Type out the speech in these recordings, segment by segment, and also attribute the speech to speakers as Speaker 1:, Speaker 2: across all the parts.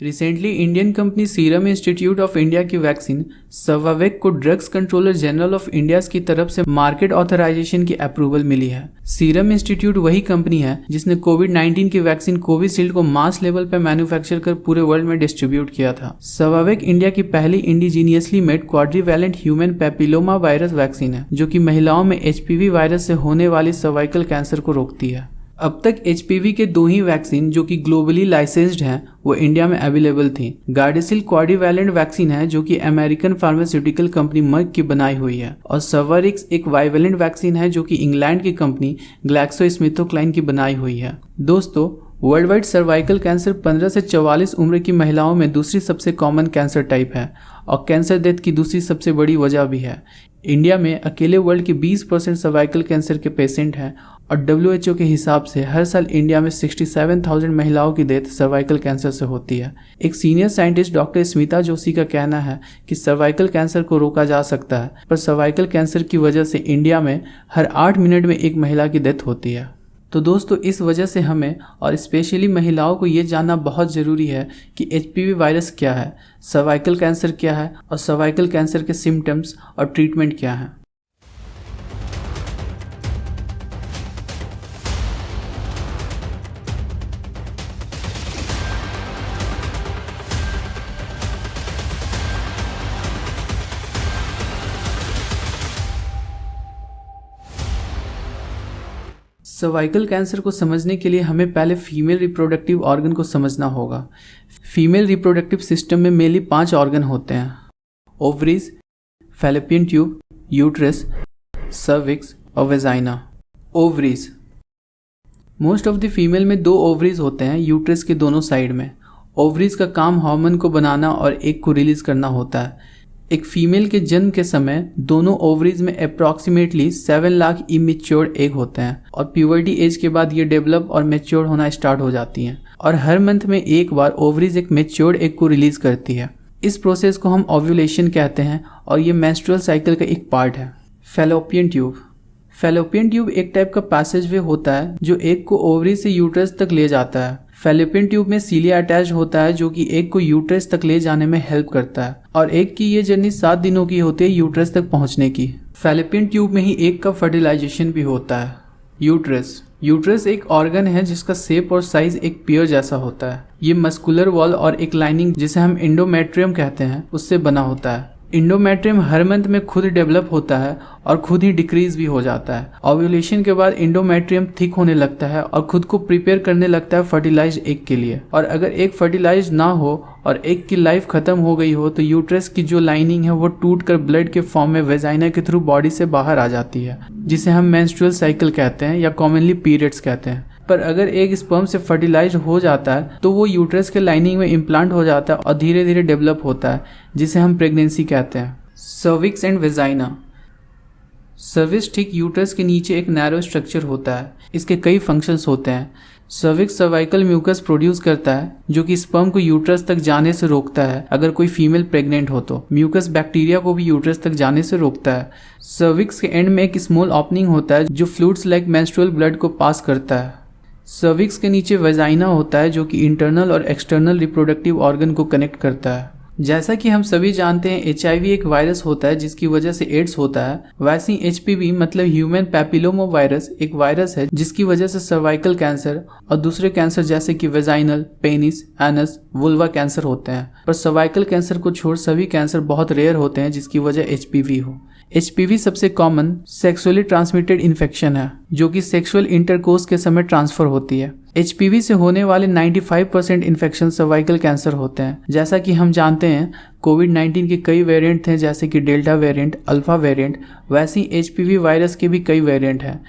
Speaker 1: Recently Indian company serum institute of India की vaccine सवावेक को drugs controller general of India की तरफ से मार्केट ऑथराइजेशन की अप्रूवल मिली है। सीरम इंस्टीट्यूट वही कंपनी है जिसने कोविड-19 की वैक्सीन कोविशील्ड को मास लेवल पर मैन्युफैक्चर कर पूरे वर्ल्ड में डिस्ट्रीब्यूट किया था। सवावेक इंडिया की पहली indigenously made quadrivalent human papilloma virus vaccine है जो कि महिलाओं में एचपीवी वायरस से होने वाली सर्वाइकल कैंसर को रोकती है। अब तक एचपीवी के 2 ही वैक्सीन जो कि ग्लोबली लाइसेंस्ड हैं वो इंडिया में अवेलेबल थी। गार्डेसिल क्वाड्रीवैलेंट वैक्सीन है जो कि अमेरिकन फार्मास्यूटिकल कंपनी मर्क की बनाई हुई है और सवारिक्स एक बाइवेलेंट वैक्सीन है जो कि इंग्लैंड की कंपनी ग्लैक्सोस्मिथक्लाइन की बनाई हुई है। दोस्तों, वर्ल्ड वाइड सर्वाइकल कैंसर 15 से 44 उम्र की महिलाओं में दूसरी सबसे कॉमन कैंसर टाइप है और कैंसर डेथ की दूसरी सबसे बड़ी वजह भी है। इंडिया में अकेले वर्ल्ड के 20% सर्वाइकल कैंसर के पेशेंट हैं और WHO के हिसाब से हर साल इंडिया में 67,000 महिलाओं की डेथ सर्वाइकल कैंसर से होती है। एक senior scientist doctor Smita Joshi का कहना है कि सर्वाइकल कैंसर को रोका जा सकता है, पर सर्वाइकल कैंसर की वजह से इंडिया में हर 8 मिनट में एक महिला की डेथ होती है। तो दोस्तों, इस वजह से हमें और स्पेशली महिलाओं को ये जानना बहुत ज़रूरी है कि एचपीवी वायरस क्या है, सर्वाइकल कैंसर क्या है और सर्वाइकल कैंसर के सिम्टम्स और ट्रीटमेंट क्या हैं। सर्वाइकल कैंसर को समझने के लिए हमें पहले फीमेल रिप्रोडक्टिव ऑर्गन को समझना होगा। फीमेल रिप्रोडक्टिव सिस्टम में मेनली 5 ऑर्गन होते हैं: ovaries, fallopian tube, uterus, cervix और vagina. Ovaries, most of the female में 2 ओवरीज होते हैं यूट्रस के दोनों साइड में। ओवरीज का काम हार्मोन को बनाना और एग को रिलीज करना होता है। एक फीमेल के जन्म के समय दोनों ओवरीज में अप्रॉक्सीमेटली 7 लाख इमेच्योर्ड एग होते हैं और प्यूबर्टी एज के बाद ये डेवलप और मैच्योर होना स्टार्ट हो जाती हैं और हर मंथ में एक बार ओवरीज एक मैच्योर्ड एग को रिलीज करती है। इस प्रोसेस को हम ओव्यूलेशन कहते हैं और ये मेंस्ट्रुअल साइकिल का एक पार्ट है। फैलोपियन ट्यूब, फैलोपियन ट्यूब एक टाइप का पैसेज वे होता है जो एग को ओवरीज से यूट्रस तक ले जाता है। फैलोपियन ट्यूब में सीलिया अटैच होता है जो कि एग को यूट्रस तक ले जाने में हेल्प करता है और एग की ये जर्नी 7 दिनों की होती है यूट्रस तक पहुंचने की। फैलोपियन ट्यूब में ही एग का फर्टिलाइजेशन भी होता है। यूट्रस एक ऑर्गन है जिसका शेप और साइज एक पियर जैसा होता है। ये मस्कुलर वॉल और एक लाइनिंग जिसे हम एंडोमेट्रियम कहते हैं उससे बना होता है। एंडोमेट्रियम हर मंथ में खुद डेवलप होता है और खुद ही डिक्रीज भी हो जाता है। ओव्यूलेशन के बाद एंडोमेट्रियम थिक होने लगता है और खुद को प्रिपेयर करने लगता है फर्टिलाइज्ड एग के लिए। और अगर एग फर्टिलाइज ना हो और एग की लाइफ खत्म हो गई हो तो यूट्रस की जो लाइनिंग है वो टूट कर ब्लड के फॉर्म में वेजाइना के थ्रू बॉडी से बाहर आ जाती है जिसे हम मेंस्ट्रुअल साइकिल कहते हैं या कॉमनली पीरियड्स कहते हैं। पर अगर एग स्पर्म से फर्टिलाइज हो जाता है तो वो यूट्रस के लाइनिंग में इम्प्लांट हो जाता है और धीरे धीरे डेवलप होता है जिसे हम प्रेगनेंसी कहते हैं। सर्विक्स एंड वेजाइना, सर्विक्स ठीक यूट्रस के नीचे एक नैरो स्ट्रक्चर होता है। इसके कई फंक्शंस होते हैं। सर्विक्स सर्वाइकल म्यूकस प्रोड्यूस करता है जो कि स्पर्म को यूट्रस तक जाने से रोकता है। अगर कोई फीमेल प्रेग्नेंट हो तो म्यूकस बैक्टीरिया को भी यूट्रस तक जाने से रोकता है। सर्विक्स के एंड में एक स्मॉल ओपनिंग होता है जो फ्लूइड्स लाइक मेंस्ट्रुअल ब्लड को पास करता है। सर्विक्स के नीचे वेजाइना होता है जो कि इंटरनल और एक्सटर्नल रिप्रोडक्टिव ऑर्गन को कनेक्ट करता है। जैसा कि हम सभी जानते हैं HIV एक वायरस होता है जिसकी वजह से एड्स होता है, वैसे ही HPV मतलब ह्यूमन पैपिलोमा वायरस एक वायरस है जिसकी वजह से सर्वाइकल कैंसर और दूसरे कैंसर जैसे कि vaginal, penis, anus, vulva cancer होते हैं। पर सर्वाइकल कैंसर को छोड़ सभी कैंसर बहुत रेयर होते हैं जिसकी वजह HPV हो। HPV सबसे कॉमन सेक्सुअली ट्रांसमिटेड इन्फेक्शन है जो कि सेक्सुअल इंटरकोर्स के समय ट्रांसफर होती है। HPV से होने वाले 95% इन्फेक्शन सर्वाइकल कैंसर होते हैं। जैसा कि हम जानते हैं कोविड-19 के कई वेरिएंट थे जैसे कि डेल्टा वेरिएंट, अल्फा वेरिएंट, वैसे ही HPV वायरस के भी कई वेरिएंट हैं।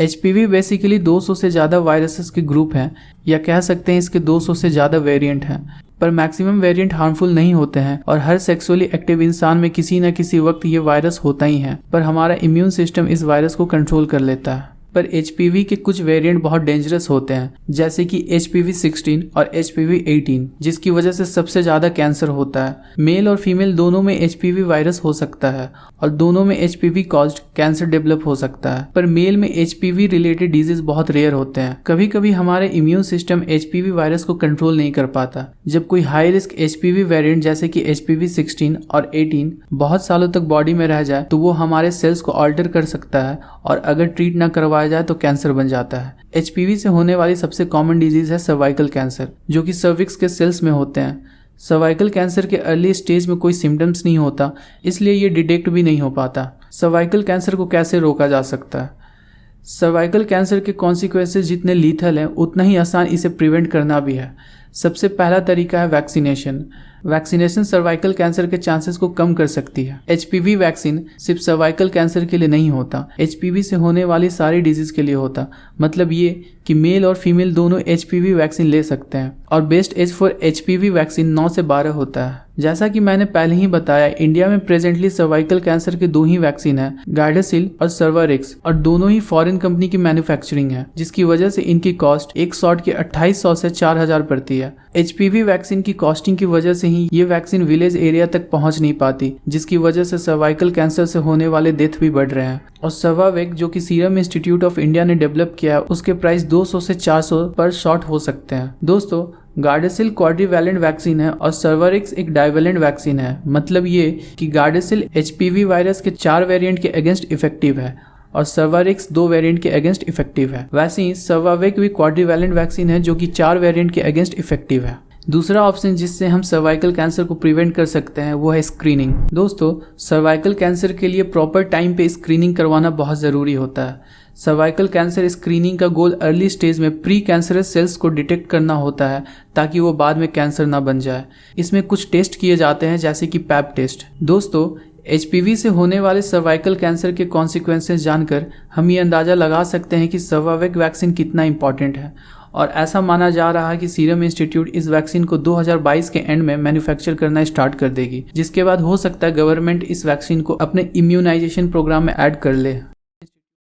Speaker 1: HPV बेसिकली 200 से ज़्यादा वायरसेस के ग्रुप हैं या कह सकते हैं इसके 200 से ज़्यादा वेरिएंट हैं, पर मैक्सिमम वेरिएंट हार्मफुल नहीं होते हैं और हर सेक्सुअली एक्टिव इंसान में किसी न किसी वक्त ये वायरस होता ही है, पर हमारा इम्यून सिस्टम इस वायरस को कंट्रोल कर लेता है। पर HPV के कुछ वेरिएंट बहुत डेंजरस होते हैं, जैसे कि HPV 16 और HPV 18, जिसकी वजह से सबसे ज़्यादा कैंसर होता है। मेल और फीमेल दोनों में HPV वायरस हो सकता है और दोनों में HPV कॉज्ड कैंसर डेवलप हो सकता है, पर मेल में HPV रिलेटेड डिजीज बहुत रेयर होते हैं। कभी कभी हमारे इम्यून सिस्टम HPV वायरस को कंट्रोल नहीं कर पाता। जब कोई हाई रिस्क HPV वेरिएंट जैसे कि HPV 16 और 18 बहुत सालों तक बॉडी में रह जाए तो वो हमारे सेल्स को ऑल्टर कर सकता है और अगर ट्रीट ना करवाया जाए तो कैंसर बन जाता है। HPV से होने वाली सबसे कॉमन डिजीज है सर्वाइकल कैंसर, जो कि सर्विक्स के सेल्स में होते हैं। सर्वाइकल कैंसर के अर्ली स्टेज में कोई सिम्टम्स नहीं होता, इसलिए ये डिटेक्ट भी नहीं हो पाता। सर्वाइकल कैंसर को कैसे रोका जा सकता है? सर्वाइकल कैंसर के कॉन्सिक्वेंसेस जितने लीथल हैं उतना ही आसान इसे प्रिवेंट करना भी है। सबसे पहला तरीका है वैक्सीनेशन। वैक्सीनेशन सर्वाइकल कैंसर के चांसेस को कम कर सकती है। HPV वैक्सीन सिर्फ सर्वाइकल कैंसर के लिए नहीं होता, HPV से होने वाली सारी डिजीज के लिए होता। मतलब ये कि मेल और फीमेल दोनों HPV वैक्सीन ले सकते हैं और best age for HPV vaccine 9 से 12 होता है। जैसा कि मैंने पहले ही बताया, इंडिया में प्रेजेंटली सर्वाइकल कैंसर के 2 ही वैक्सीन है, गार्डासिल और सर्वारिक्स, और दोनों ही फॉरेन कंपनी की मैन्युफैक्चरिंग है, जिसकी वजह से इनकी कॉस्ट एक शॉट के 2800 से 4000 पड़ती है। HPV वैक्सीन की कॉस्टिंग की वजह से ही ये वैक्सीन विलेज एरिया तक पहुंच नहीं पाती, जिसकी वजह से सर्वाइकल कैंसर से होने वाले डेथ भी बढ़ रहे हैं। और सर्वावेक जो कि सीरम इंस्टीट्यूट ऑफ इंडिया ने डेवलप किया है, उसके प्राइस 200 से 400 पर शॉट हो सकते हैं। दोस्तों, गार्डासिल क्वाड्रीवैलेंट वैक्सीन है और सर्वारिक्स एक डाइवैलेंट वैक्सीन है। मतलब ये कि गार्डासिल HPV वायरस के 4 वेरिएंट के अगेंस्ट इफेक्टिव है और सर्वारिक्स 2 वेरिएंट के अगेंस्ट इफेक्टिव है। वैसे ही सर्वावेक भी क्वाड्रीवैलेंट वैक्सीन है जो कि 4 वेरिएंट के अगेंस्ट इफेक्टिव है। दूसरा ऑप्शन जिससे हम सर्वाइकल कैंसर को प्रिवेंट कर सकते हैं वो है स्क्रीनिंग। दोस्तों, सर्वाइकल कैंसर के लिए प्रॉपर टाइम पे स्क्रीनिंग करवाना बहुत ज़रूरी होता है। सर्वाइकल कैंसर स्क्रीनिंग का गोल अर्ली स्टेज में प्री कैंसरस सेल्स को डिटेक्ट करना होता है ताकि वो बाद में कैंसर ना बन जाए। इसमें कुछ टेस्ट किए जाते हैं जैसे कि पैप टेस्ट। दोस्तों, HPV से होने वाले सर्वाइकल कैंसर के कॉन्सिक्वेंसेस जानकर हम ये अंदाज़ा लगा सकते हैं कि सर्वावेक वैक्सीन कितना इंपॉर्टेंट है, और ऐसा माना जा रहा है कि सीरम इंस्टीट्यूट इस वैक्सीन को 2022 के एंड में मैन्युफैक्चर करना स्टार्ट कर देगी, जिसके बाद हो सकता है गवर्नमेंट इस वैक्सीन को अपने इम्यूनाइजेशन प्रोग्राम में ऐड कर ले।